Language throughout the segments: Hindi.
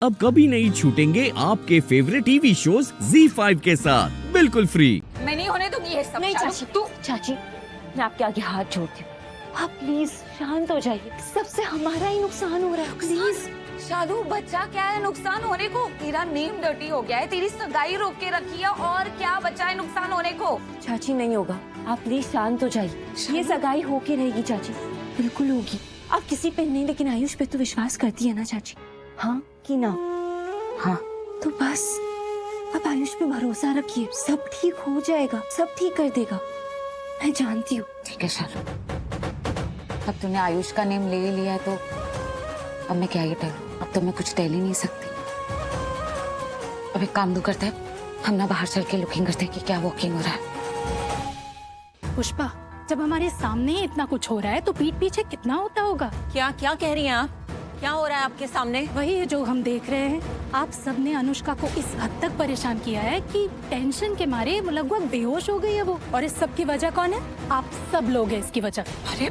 अब कभी नहीं छूटेंगे आपके फेवरेट टीवी शोज ZEE5 के साथ बिल्कुल फ्री। मैं नहीं होने दूंगी ये सब। नहीं चाची, तू चाची मैं आपके आगे हाथ जोड़ती हूँ, आप प्लीज शांत हो जाइए। सबसे हमारा ही नुकसान हो रहा है, प्लीज। शालू बच्चा क्या है नुकसान होने को? तेरा नेम डर्टी हो गया है, तेरी सगाई रोक के रखी है और क्या बचा है नुकसान होने को? चाची नहीं होगा, आप प्लीज शांत हो जाइए। ये सगाई होके रहेगी चाची, बिल्कुल होगी। आप किसी पे नहीं लेकिन आयुष पे तो विश्वास करती है ना चाची? हाँ कि ना? हाँ तो बस आप आयुष पे भरोसा रखिए, सब ठीक हो जाएगा, सब ठीक कर देगा, मैं जानती हूँ। ठीक है शालू, अब तूने आयुष का नेम ले ही लिया है तो अब मैं क्या ही टहलूं? अब तो मैं कुछ टहल ही नहीं सकती। अब एक काम दो करते हैं, हम ना बाहर चल के लुकिंग करते हैं कि क्या वॉकिंग हो रहा है। पुष्पा, जब हमारे सामने ही इतना कुछ हो रहा है तो पीठ पीछे कितना होता होगा? क्या क्या कह रही हैं आप? क्या हो रहा है आपके सामने? वही है जो हम देख रहे हैं। आप सबने अनुष्का को इस हद तक परेशान किया है कि टेंशन के मारे लगभग बेहोश हो गई है वो। और इस सब की वजह कौन है? आप सब लोग हैं इसकी वजह। अरे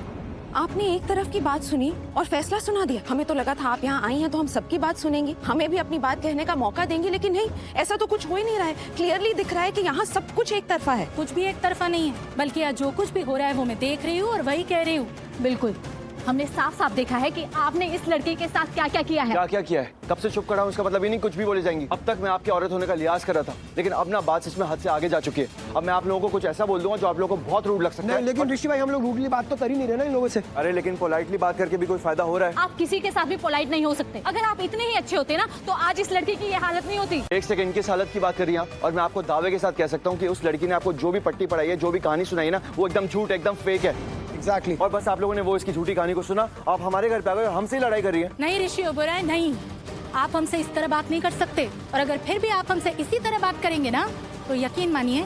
आपने एक तरफ की बात सुनी और फैसला सुना दिया। हमें तो लगा था आप यहाँ आई हैं तो हम सबकी बात सुनेंगे, हमें भी अपनी बात कहने का मौका देंगे, लेकिन नहीं, ऐसा तो कुछ हो ही नहीं रहा है। क्लियरली दिख रहा है कि यहाँ सब कुछ एक तरफा है। कुछ भी एक तरफा नहीं है, बल्कि आज जो कुछ भी हो रहा है वो मैं देख रही हूँ और वही कह रही हूँ। बिल्कुल, हमने साफ साफ देखा है कि आपने इस लड़की के साथ क्या क्या किया है। क्या क्या किया है? कब से चुप खड़ा हूँ, इसका मतलब ये नहीं कुछ भी बोले जाएंगी। अब तक मैं आपकी औरत होने का लिहाज कर रहा था, लेकिन अब ना बात सच में हद से आगे जा चुकी है। अब मैं आप लोगों को कुछ ऐसा बोल दूंगा जो आप लोगों को बहुत रूड लग सकता है। लेकिन ऋषि भाई, हम लोग रूडली बात तो कर ही नहीं रहे ना इन लोगों से। अरे लेकिन पोलाइटली बात करके भी कोई फायदा हो रहा है? आप किसी के साथ भी पोलाइट नहीं हो सकते। अगर आप इतने ही अच्छे होते ना तो आज इस लड़की की ये हालत नहीं होती। एक सेकंड, किस हालत की बात कर रही हैं? और मैं आपको दावे के साथ कह सकता हूँ कि उस लड़की ने आपको जो भी पट्टी पढ़ाई है, जो भी कहानी सुनाई ना, वो एकदम झूठ, एकदम फेक है। एग्जैक्टली। और बस आप लोगों ने वो इसकी झूठी कहानी को सुना, आप हमारे घर पे आ गए, हमसे ही लड़ाई कर रही है। नहीं ऋषि ओबेरॉय, नहीं, आप हमसे इस तरह बात नहीं कर सकते। और अगर फिर भी आप हमसे इसी तरह बात करेंगे ना तो यकीन मानिए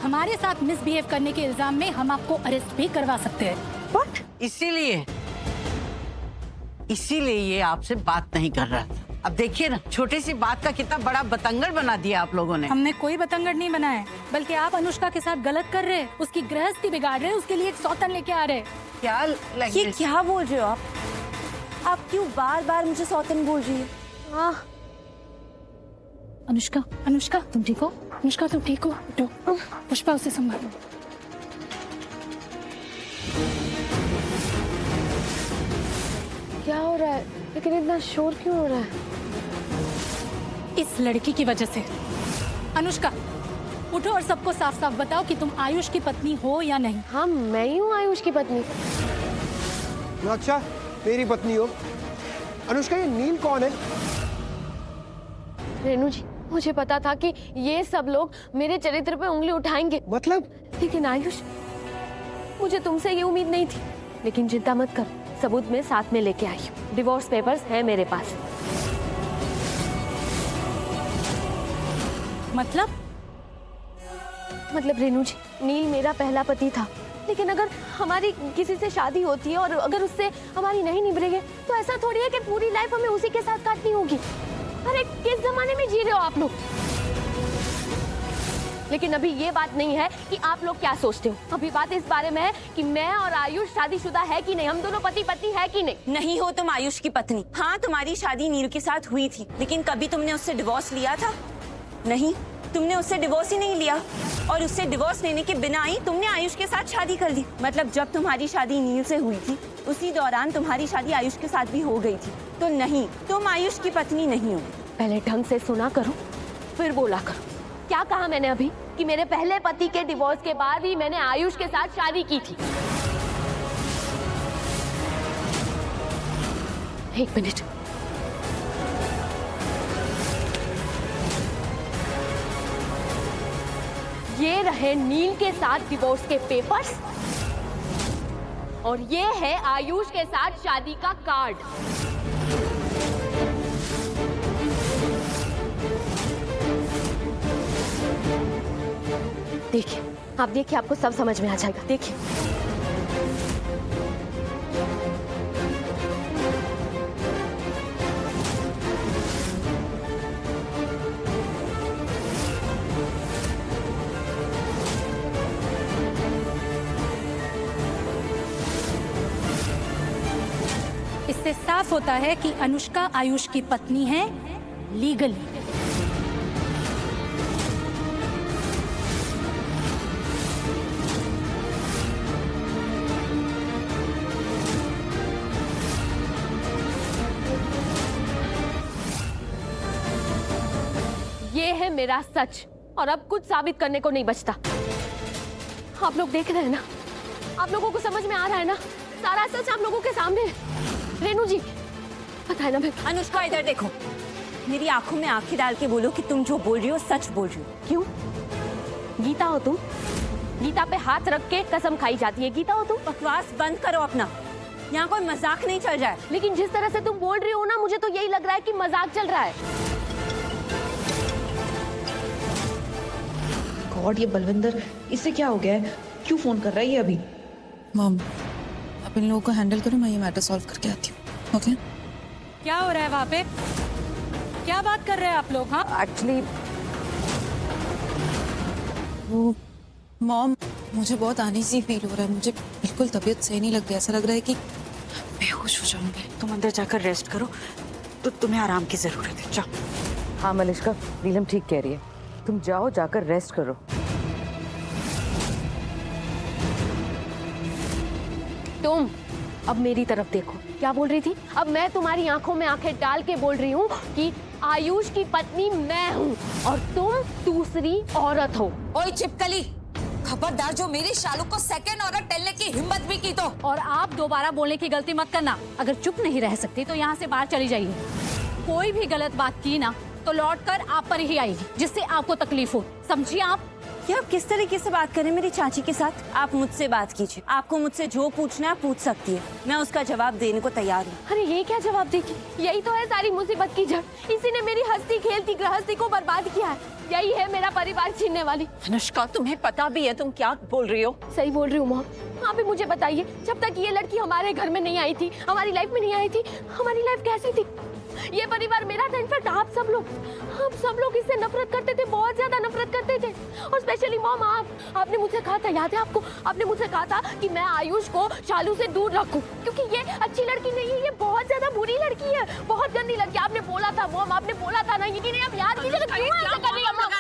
हमारे साथ मिसबिहेव करने के इल्जाम में हम आपको अरेस्ट भी करवा सकते हैं। What? इसीलिए ये आपसे बात नहीं कर रहा था। अब देखिए ना, छोटी सी बात का कितना बड़ा बतंगड़ बना दिया आप लोगों ने। हमने कोई बतंगड़ नहीं बनाया है, बल्कि आप अनुष्का के साथ गलत कर रहे हैं, उसकी गृहस्थी बिगाड़ रहे हैं, उसके लिए एक सौतन लेके आ रहे हैं। क्या ये क्या बोल रहे हो आप? आप क्यों बार बार मुझे सौतन बोल रही है? अनुष्का, अनुष्का तुम ठीक हो? अनुष्का तुम ठीक हो? उठो, पुष्पा उसे संभालो। क्या हो रहा है? लेकिन इतना शोर क्यों हो रहा है? इस लड़की की वजह से। अनुष्का उठो और सबको साफ साफ बताओ कि तुम आयुष की पत्नी हो या नहीं। हाँ, मैं ही हूँ आयुष की पत्नी। अच्छा, मेरी पत्नी हो। अनुष्का, ये नील कौन है? रेनू जी, मुझे पता था कि ये सब लोग मेरे चरित्र पे उंगली उठाएंगे। मतलब? लेकिन आयुष, मुझे तुमसे ये उम्मीद नहीं थी। लेकिन चिंता मत कर, सबूत में साथ में लेके आई हूँ। डिवोर्स पेपर्स हैं मेरे पास। मतलब रेनू जी, नील मेरा पहला पति था, लेकिन अगर हमारी किसी से शादी होती है और अगर उससे हमारी नहीं निभरेगी तो ऐसा थोड़ी है कि पूरी लाइफ हमें उसी के साथ काटनी होगी। अरे किस जमाने में जी रहे हो आप लोग? लेकिन अभी ये बात नहीं है कि आप लोग क्या सोचते हो। अभी बात इस बारे में है कि मैं और आयुष शादीशुदा है कि नहीं, हम दोनों पति पत्नी है कि नहीं। नहीं हो तुम आयुष की पत्नी। हाँ, तुम्हारी शादी नील के साथ हुई थी, लेकिन कभी तुमने उससे डिवोर्स लिया था? नहीं, तुमने उससे डिवोर्स ही नहीं लिया। और उससे डिवोर्स लेने के बिना ही तुमने आयुष के साथ शादी कर दी। मतलब जब तुम्हारी शादी नील से हुई थी उसी दौरान तुम्हारी शादी आयुष के साथ भी हो गई थी। तो नहीं, तुम आयुष की पत्नी नहीं हो। पहले ढंग से सुना करो, फिर बोला करो। क्या कहा मैंने अभी? कि मेरे पहले पति के डिवोर्स के बाद ही मैंने आयुष के साथ शादी की थी। एक मिनट, ये रहे नील के साथ डिवोर्स के पेपर्स और ये है आयुष के साथ शादी का कार्ड। देखिए, आप देखिए, आपको सब समझ में आ जाएगा। देखिए, इससे साफ होता है कि अनुष्का आयुष की पत्नी है लीगली। ये है मेरा सच और अब कुछ साबित करने को नहीं बचता। आप लोग देख रहे हैं ना, आप लोगों को समझ में आ रहा है ना, सारा सच आप लोगों के सामने है। रेनू जी पता है ना मैं अनुष्का इधर देखो, मेरी आंखों में आंखें डाल के बोलो कि तुम जो बोल रही हो सच बोल रही हो। क्यों? गीता हो तुम? गीता पे हाथ रख के कसम खाई जाती है, गीता हो तुम? बकवास बंद करो अपना, यहाँ कोई मजाक नहीं चल रहा है। लेकिन जिस तरह से तुम बोल रही हो ना, मुझे तो यही लग रहा है कि मजाक चल रहा है। गॉड, ये बलविंदर, इससे क्या हो गया है? क्यों फोन कर रहा है ये अभी? मॉम, आप इन लोगों को हैंडल करो, मैं ये मैटर सॉल्व करके आती हूँ। ओके? क्या हो रहा है वहाँ पे? क्या बात कर रहे हैं आप लोग? हाँ, एक्चुअली वो मॉम, मुझे बहुत अनईजी फील हो रहा है। मुझे बिल्कुल तबीयत सही नहीं लग रही। ऐसा लग रहा है कि बेहोश हो जाऊंगी। तुम अंदर जाकर रेस्ट करो, तो तुम्हें आराम की जरूरत है। जाओ। हाँ मलिश्का, नीलम ठीक कह रही है, तुम जाओ जाकर रेस्ट करो। तुम अब मेरी तरफ देखो, क्या बोल रही थी? अब मैं तुम्हारी आंखों में आंखें डाल के बोल रही हूँ कि आयुष की पत्नी मैं हूँ और तुम दूसरी औरत हो। ओए चिपकली, खबरदार जो मेरी शालू को सेकंड औरत टेलने की हिम्मत भी की तो। और आप दोबारा बोलने की गलती मत करना। अगर चुप नहीं रह सकती तो यहाँ से बाहर चली जाइए। कोई भी गलत बात की ना तो लौटकर आप पर ही आएगी, जिससे आपको तकलीफ हो, समझिए आप? ये आप किस तरीके से बात करें मेरी चाची के साथ? आप मुझसे बात कीजिए, आपको मुझसे जो पूछना है पूछ सकती है, मैं उसका जवाब देने को तैयार हूँ। अरे ये क्या जवाब देगी? यही तो है सारी मुसीबत की जड़। इसी ने मेरी हंसती खेलती गृहस्थी को बर्बाद किया है। यही है मेरा परिवार छीनने वाली। अनुष्का, तुम्हें पता भी है तुम क्या बोल रही हो? सही बोल रही हूँ मॉम। आप ही मुझे बताइए, जब तक ये लड़की हमारे घर में नहीं आई थी, हमारी लाइफ में नहीं आई थी, हमारी लाइफ कैसी थी? ये परिवार मेरा था। इनफैक्ट आप सब लोग इससे नफरत करते थे, बहुत ज्यादा नफरत करते थे। और स्पेशली मॉम, आपने मुझसे कहा था, याद है आपको? आपने मुझसे कहा था कि मैं आयुष को शालू से दूर रखूं, क्योंकि ये अच्छी लड़की नहीं है, ये बहुत ज्यादा बुरी लड़की है, बहुत गंदी लड़की। आपने बोला था मॉम, आपने बोला था ना, ये नहीं आप याद कीजिए। क्यों ऐसा कर रही है मॉम?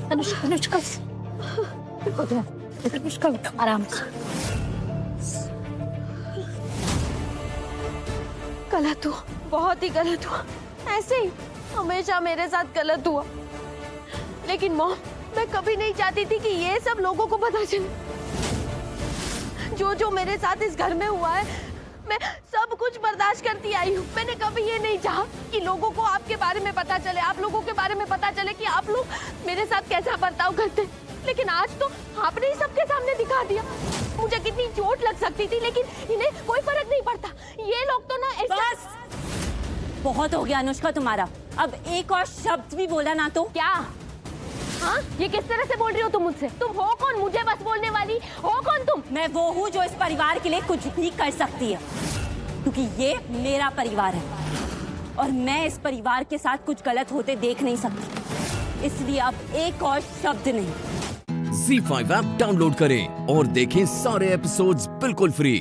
अनुष्का, अनुष्का आराम से। गलत हुआ, बहुत ही गलत हुआ। ऐसे ही हमेशा मेरे साथ गलत हुआ। लेकिन मॉम, मैं कभी नहीं चाहती थी कि ये सब लोगों को पता चले। जो मेरे साथ इस घर में हुआ है, मैं सब कुछ बर्दाश्त करती आई हूँ। मैंने कभी ये नहीं चाहा कि लोगों को आपके बारे में पता चले, आप लोगों के बारे में पता चले कि आप लोग मेरे साथ कैसा बर्ताव करते। लेकिन आज तो आपने ही सबके सामने दिखा दिया। मुझे कितनी चोट लग सकती थी, लेकिन इन्हें कोई फर्क नहीं पड़ता। ये लोग तो ना बस बहुत हो गया अनुष्का तुम्हारा। अब एक और शब्द भी बोला ना तो। क्या? हाँ, ये किस तरह से बोल रही हो तुम मुझसे? तुम हो कौन मुझे बस बोलने वाली? हो कौन तुम? मैं वो हूँ जो इस परिवार के लिए कुछ भी कर सकती है, क्योंकि ये मेरा परिवार है और मैं इस परिवार के साथ कुछ गलत होते देख नहीं सकती। इसलिए अब एक और शब्द नहीं। ZEE5 ऐप डाउनलोड करें और देखें सारे एपिसोड्स बिल्कुल फ्री।